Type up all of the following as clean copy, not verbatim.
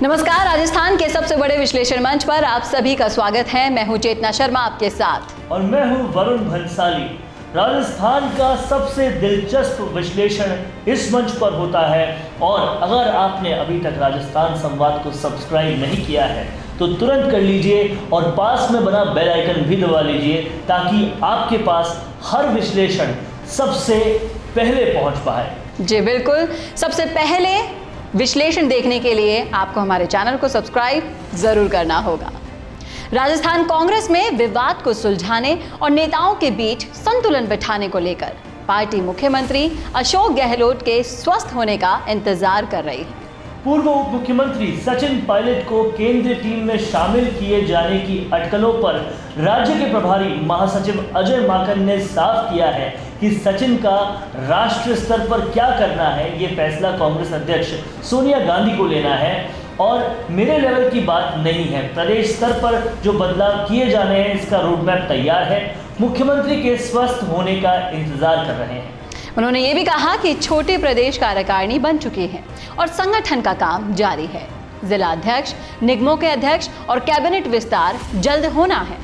नमस्कार, राजस्थान के सबसे बड़े विश्लेषण मंच पर आप सभी का स्वागत है। मैं हूं चेतना शर्मा आपके साथ और मैं हूं वरुण भंसाली। राजस्थान का सबसे दिलचस्प विश्लेषण इस मंच पर होता है और अगर आपने अभी तक राजस्थान संवाद को सब्सक्राइब नहीं किया है तो तुरंत कर लीजिए और पास में बना बेल आइकन भी दबा लीजिए ताकि आपके पास हर विश्लेषण सबसे पहले पहुंच पाए। जी बिल्कुल, सबसे पहले विश्लेषण देखने के लिए आपको हमारे चैनल को सब्सक्राइब जरूर करना होगा। राजस्थान कांग्रेस में विवाद को सुलझाने और नेताओं के बीच संतुलन बिठाने को लेकर पार्टी मुख्यमंत्री अशोक गहलोत के स्वस्थ होने का इंतजार कर रही है। पूर्व उप मुख्यमंत्री सचिन पायलट को केंद्रीय टीम में शामिल किए जाने की अटकलों पर राज्य के प्रभारी महासचिव अजय माकन ने साफ किया है कि सचिन का राष्ट्रीय स्तर पर क्या करना है ये फैसला कांग्रेस अध्यक्ष सोनिया गांधी को लेना है और मेरे लेवल की बात नहीं है। प्रदेश स्तर पर जो बदलाव किए जाने हैं इसका रोडमैप तैयार है। मुख्यमंत्री के स्वस्थ होने का इंतजार कर रहे हैं। उन्होंने ये भी कहा कि छोटे प्रदेश कार्यकारिणी बन चुकी है और संगठन का काम जारी है। जिला अध्यक्ष, निगमों के अध्यक्ष और कैबिनेट विस्तार जल्द होना है।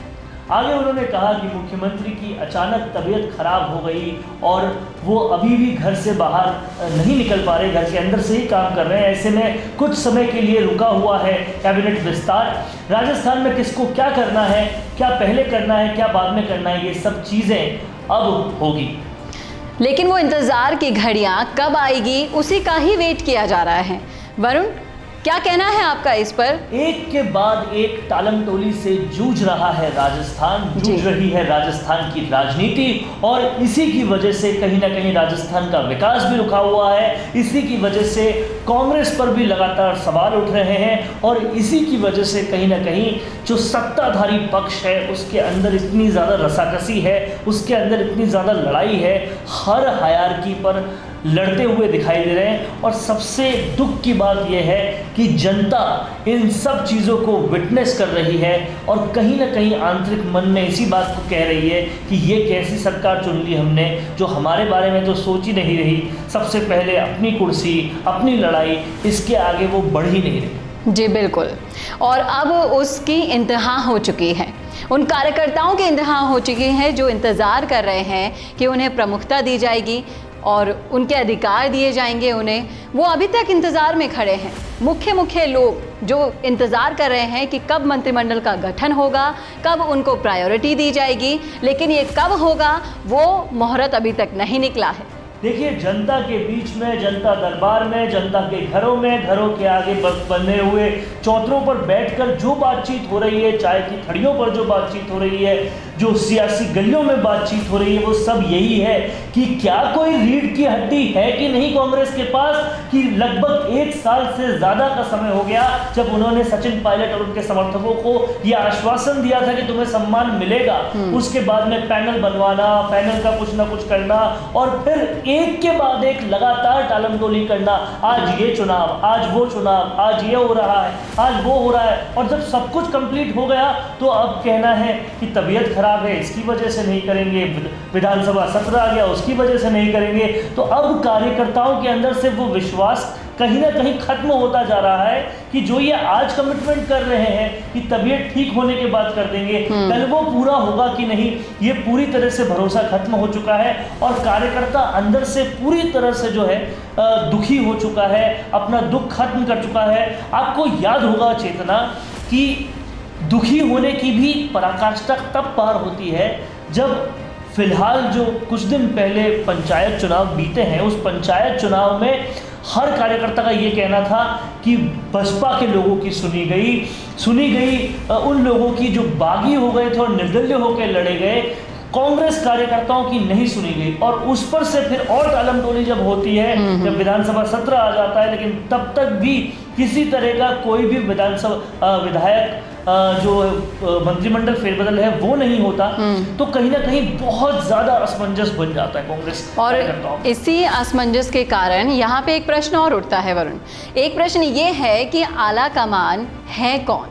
आगे उन्होंने कहा कि मुख्यमंत्री की अचानक तबीयत खराब हो गई और वो अभी भी घर से बाहर नहीं निकल पा रहे, घर के अंदर से ही काम कर रहे हैं। ऐसे में कुछ समय के लिए रुका हुआ है कैबिनेट विस्तार। राजस्थान में किसको क्या करना है, क्या पहले करना है, क्या बाद में करना है, ये सब चीज़ें अब होगी। लेकिन वो इंतजार की घड़ियां कब आएगी उसी का ही वेट किया जा रहा है। वरुण, क्या कहना है आपका इस पर? एक के बाद एक टालम टोली से जूझ रहा है राजस्थान, जूझ रही है राजस्थान की राजनीति और इसी की वजह से कहीं ना कहीं राजस्थान का विकास भी रुका हुआ है। इसी की वजह से कांग्रेस पर भी लगातार सवाल उठ रहे हैं और इसी की वजह से कहीं ना कहीं जो सत्ताधारी पक्ष है उसके अंदर इतनी ज़्यादा रसाकसी है, उसके अंदर इतनी ज़्यादा लड़ाई है, हर हायरार्की पर लड़ते हुए दिखाई दे रहे हैं। और सबसे दुख की बात यह है कि जनता इन सब चीज़ों को विटनेस कर रही है और कहीं ना कहीं आंतरिक मन में इसी बात को कह रही है कि ये कैसी सरकार चुन ली हमने जो हमारे बारे में तो सोच ही नहीं रही। सबसे पहले अपनी कुर्सी, अपनी लड़ाई, इसके आगे वो बढ़ ही नहीं रही। जी बिल्कुल, और अब उसकी इंतहा हो चुकी है। उन कार्यकर्ताओं की इंतहा हो चुकी है जो इंतज़ार कर रहे हैं कि उन्हें प्रमुखता दी जाएगी और उनके अधिकार दिए जाएंगे उन्हें। वो अभी तक इंतज़ार में खड़े हैं। मुख्य लोग जो इंतज़ार कर रहे हैं कि कब मंत्रिमंडल का गठन होगा, कब उनको प्रायोरिटी दी जाएगी, लेकिन ये कब होगा वो मुहूर्त अभी तक नहीं निकला है। देखिए, जनता के बीच में, जनता दरबार में, जनता के घरों में, घरों के आगे बने हुए चौतरों पर बैठकर जो बातचीत हो रही है, चाय की थड़ियों पर जो बातचीत हो रही है, जो सियासी गलियों में बातचीत हो रही है, वो सब यही है कि क्या कोई रीढ़ की हड्डी है कि नहीं कांग्रेस के पास कि लगभग 1 साल से ज़्यादा का समय हो गया जब उन्होंने सचिन पायलट और उनके समर्थकों को यह आश्वासन दिया था कि तुम्हें सम्मान मिलेगा। उसके बाद में पैनल बनवाना, पैनल का कुछ ना कुछ करना और फिर एक के बाद एक लगातार टालम टोली करना। आज ये चुनाव, आज वो चुनाव, आज ये हो रहा है, आज वो हो रहा है। और जब सब कुछ कंप्लीट हो गया तो अब कहना है कि तबीयत खराब है इसकी वजह से नहीं करेंगे, विधानसभा सत्र आ गया उसकी वजह से नहीं करेंगे। तो अब कार्यकर्ताओं के अंदर से वो विश्वास कहीं ना कहीं खत्म होता जा रहा है कि जो ये आज कमिटमेंट कर रहे हैं कि तबीयत ठीक होने के बाद कर देंगे, कल वो पूरा होगा कि नहीं, ये पूरी तरह से भरोसा खत्म हो चुका है। और कार्यकर्ता अंदर से पूरी तरह से जो है दुखी हो चुका है, अपना दुख खत्म कर चुका है। आपको याद होगा चेतना कि दुखी होने की भी पराकाष्ठा तब पार होती है जब फिलहाल जो कुछ दिन पहले पंचायत चुनाव बीते हैं, उस पंचायत चुनाव में हर कार्यकर्ता का ये कहना था कि बसपा के लोगों की सुनी गई, उन लोगों की जो बागी हो गए थे और निर्दलीय होकर लड़े गए, कांग्रेस कार्यकर्ताओं की नहीं सुनी गई। और उस पर से फिर और टालम टोली जब होती है, जब विधानसभा सत्र आ जाता है, लेकिन तब तक भी किसी तरह का कोई भी विधानसभा विधायक जो मंत्रिमंडल फेरबदल है वो नहीं होता, तो कहीं ना कहीं बहुत ज़्यादा असमंजस बन जाता है कांग्रेस कार्यकर्ताओं। और इसी असमंजस के कारण यहाँ पे एक प्रश्न और उठता है वरुण। एक प्रश्न ये है कि आला कमान है कौन?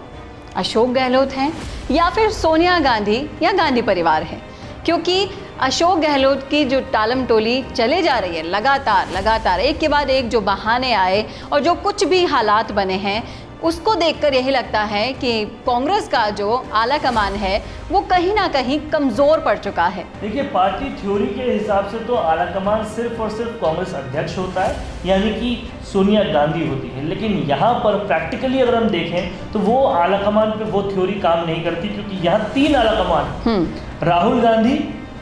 अशोक गहलोत हैं या फिर सोनिया गांधी या गांधी परिवार है? क्योंकि अशोक गहलोत की जो टालम टोली चले जा रही है लगातार एक के बाद एक जो बहाने आए और जो कुछ भी हालात बने हैं, उसको देखकर यही लगता है कि कांग्रेस का जो आला कमान है वो कहीं ना कहीं कमज़ोर पड़ चुका है। देखिए, पार्टी थ्योरी के हिसाब से तो आला कमान सिर्फ और सिर्फ कांग्रेस अध्यक्ष होता है, यानी कि सोनिया गांधी होती है। लेकिन यहाँ पर प्रैक्टिकली अगर हम देखें तो वो आला कमान पे वो थ्योरी काम नहीं करती, क्योंकि यहाँ 3 आला कमान, राहुल गांधी,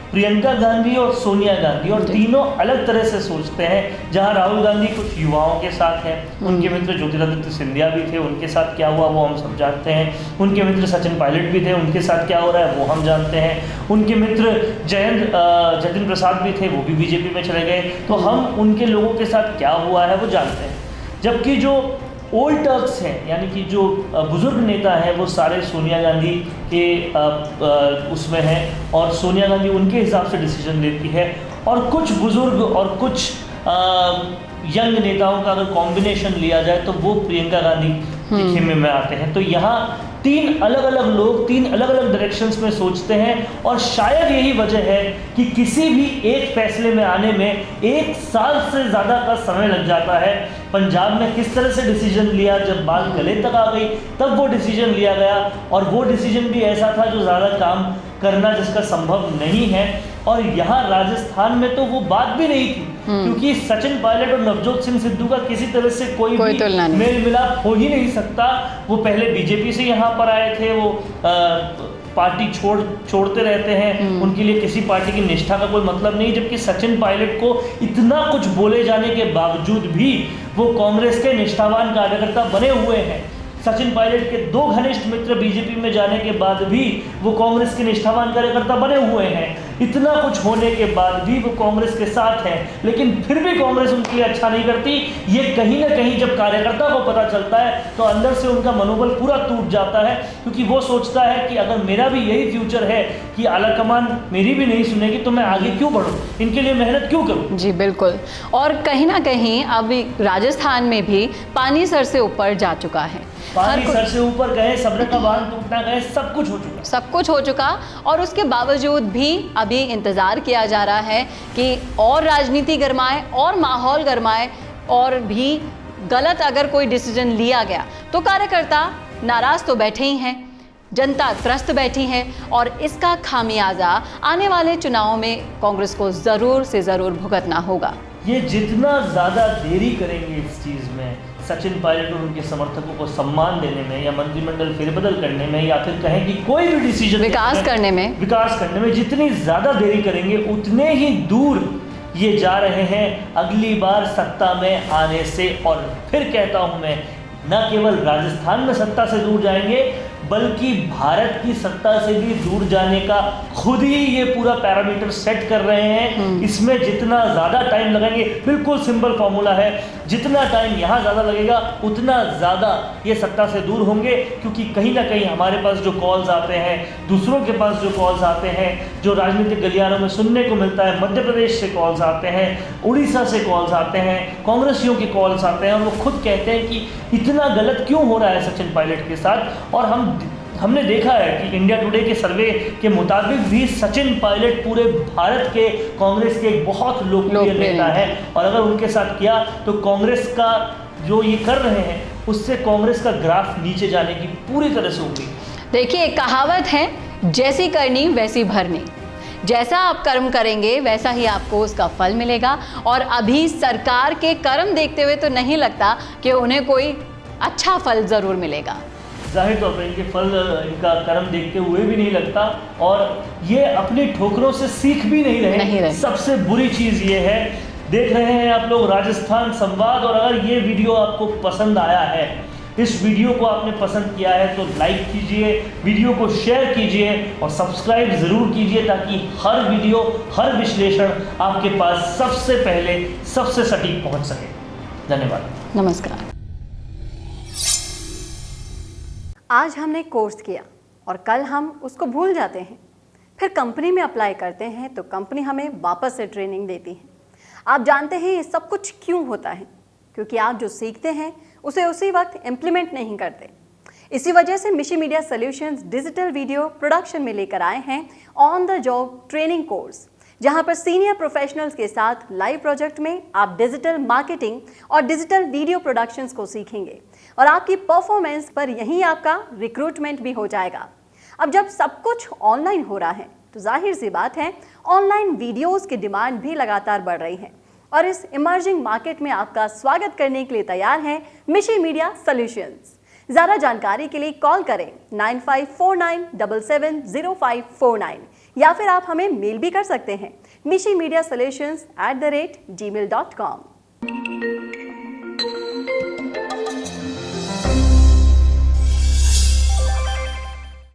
प्रियंका गांधी और सोनिया गांधी, और तीनों अलग तरह से सोचते हैं। जहां राहुल गांधी कुछ युवाओं के साथ हैं, उनके मित्र ज्योतिरादित्य सिंधिया भी थे, उनके साथ क्या हुआ वो हम सब जानते हैं। उनके मित्र सचिन पायलट भी थे, उनके साथ क्या हो रहा है वो हम जानते हैं। उनके मित्र जतिन प्रसाद भी थे, वो भी बीजेपी में चले गए, तो हम उनके लोगों के साथ क्या हुआ है वो जानते हैं। जबकि जो ओल्ड टर्क्स हैं, यानी कि जो बुजुर्ग नेता हैं, वो सारे सोनिया गांधी के उसमें हैं, और सोनिया गांधी उनके हिसाब से डिसीजन लेती है। और कुछ बुजुर्ग और कुछ यंग नेताओं का अगर कॉम्बिनेशन लिया जाए तो वो प्रियंका गांधी के खेमे में आते हैं। तो यहाँ 3 अलग अलग लोग 3 अलग अलग डायरेक्शंस में सोचते हैं, और शायद यही वजह है कि किसी भी एक फैसले में आने में 1 साल से ज़्यादा का समय लग जाता है। पंजाब में किस तरह से डिसीजन लिया, जब बात गले तक आ गई तब वो डिसीजन लिया गया, और वो डिसीजन भी ऐसा था जो ज़्यादा काम करना जिसका संभव नहीं है। और यहाँ राजस्थान में तो वो बात भी नहीं थी, क्योंकि सचिन पायलट और नवजोत सिंह सिद्धू का किसी तरह से कोई भी मेल मिलाप हो ही नहीं सकता। वो पहले बीजेपी से यहाँ पर आए थे, वो पार्टी छोड़ते रहते हैं, उनके लिए किसी पार्टी की निष्ठा का कोई मतलब नहीं। जबकि सचिन पायलट को इतना कुछ बोले जाने के बावजूद भी वो कांग्रेस के निष्ठावान कार्यकर्ता बने हुए हैं। सचिन पायलट के 2 घनिष्ठ मित्र बीजेपी में जाने के बाद भी वो कांग्रेस के निष्ठावान कार्यकर्ता बने हुए हैं। इतना कुछ होने के बाद भी वो कांग्रेस के साथ हैं, लेकिन फिर भी कांग्रेस उनके लिए अच्छा नहीं करती। ये कहीं ना कहीं जब कार्यकर्ता को पता चलता है तो अंदर से उनका मनोबल पूरा टूट जाता है, क्योंकि वो सोचता है कि अगर मेरा भी यही फ्यूचर है कि आला कमान मेरी भी नहीं सुनेगी तो मैं आगे क्यों बढ़ूँ, इनके लिए मेहनत क्यों करूँ। जी बिल्कुल, और कहीं ना कहीं अभी राजस्थान में भी पानी सर से ऊपर जा चुका है। पानी सर से ऊपर गए, सब्र का बांध टूटना गए, सब कुछ हो चुका, और उसके बावजूद भी अभी इंतज़ार किया जा रहा है कि और राजनीति गरमाए और माहौल गरमाए, और भी गलत अगर कोई डिसीजन लिया गया तो कार्यकर्ता नाराज़ तो बैठे ही हैं, जनता त्रस्त बैठी है, और इसका खामियाजा आने वाले चुनाव में कांग्रेस को ज़रूर से ज़रूर भुगतना होगा। ये जितना ज़्यादा देरी करेंगे इस चीज़ में, सचिन पायलट और उनके समर्थकों को सम्मान देने में, या मंत्रिमंडल फेरबदल करने में, या फिर कहें कि कोई भी डिसीजन विकास करने में जितनी ज़्यादा देरी करेंगे उतने ही दूर ये जा रहे हैं अगली बार सत्ता में आने से। और फिर कहता हूँ मैं, न केवल राजस्थान में सत्ता से दूर जाएंगे, बल्कि भारत की सत्ता से भी दूर जाने का खुद ही ये पूरा पैरामीटर सेट कर रहे हैं। इसमें जितना ज़्यादा टाइम लगाएंगे, बिल्कुल सिंपल फॉर्मूला है, जितना टाइम यहाँ ज़्यादा लगेगा उतना ज़्यादा ये सत्ता से दूर होंगे। क्योंकि कहीं ना कहीं हमारे पास जो कॉल्स आते हैं, दूसरों के पास जो कॉल्स आते हैं, जो राजनीतिक गलियारों में सुनने को मिलता है, मध्य प्रदेश से कॉल्स आते हैं, उड़ीसा से कॉल्स आते हैं, कांग्रेसियों के कॉल्स आते हैं, और वो खुद कहते हैं कि इतना गलत क्यों हो रहा है सचिन पायलट के साथ। और हमने देखा है कि इंडिया टुडे के सर्वे के मुताबिक भी सचिन पायलट पूरे भारत के कांग्रेस के एक बहुत लोकप्रिय नेता है, और अगर उनके साथ किया तो कांग्रेस का जो ये कर रहे हैं उससे कांग्रेस का ग्राफ नीचे जाने की पूरी तरह से उम्मीद। देखिए, एक कहावत है, जैसी करनी वैसी भरनी, जैसा आप कर्म करेंगे वैसा ही आपको उसका फल मिलेगा। और अभी सरकार के कर्म देखते हुए तो नहीं लगता कि उन्हें कोई अच्छा फल ज़रूर मिलेगा। जाहिर तौर पर इनके फल, इनका कर्म देखते हुए भी नहीं लगता, और ये अपनी ठोकरों से सीख भी नहीं रहे। सबसे बुरी चीज़ ये है, देख रहे हैं आप लोग राजस्थान संवाद, और अगर ये वीडियो आपको पसंद आया है, इस वीडियो को आपने पसंद किया है तो लाइक कीजिए, वीडियो को शेयर कीजिए और सब्सक्राइब ज़रूर कीजिए, ताकि हर वीडियो, हर विश्लेषण आपके पास सबसे पहले, सबसे सटीक पहुंच सके। धन्यवाद। नमस्कार। आज हमने कोर्स किया और कल हम उसको भूल जाते हैं, फिर कंपनी में अप्लाई करते हैं तो कंपनी हमें वापस से ट्रेनिंग देती है। आप जानते हैं ये सब कुछ क्यों होता है? क्योंकि आप जो सीखते हैं उसे उसी वक्त इम्प्लीमेंट नहीं करते। इसी वजह से मिशी media solutions digital video production में लेकर आए हैं on the job training course. जहां पर सीनियर प्रोफेशनल्स के साथ लाइव प्रोजेक्ट में आप डिजिटल मार्केटिंग और डिजिटल वीडियो प्रोडक्शंस को सीखेंगे और आपकी परफॉर्मेंस पर यहीं आपका रिक्रूटमेंट भी हो जाएगा। अब जब सब कुछ ऑनलाइन हो रहा है तो जाहिर सी बात है ऑनलाइन वीडियोस की डिमांड भी लगातार बढ़ रही है और इस इमर्जिंग मार्केट में आपका स्वागत करने के लिए तैयार है मिशी मीडिया सॉल्यूशंस। ज़्यादा जानकारी के लिए कॉल करें 9549770549 या फिर आप हमें मेल भी कर सकते हैं mishimedia solutions@gmail.com।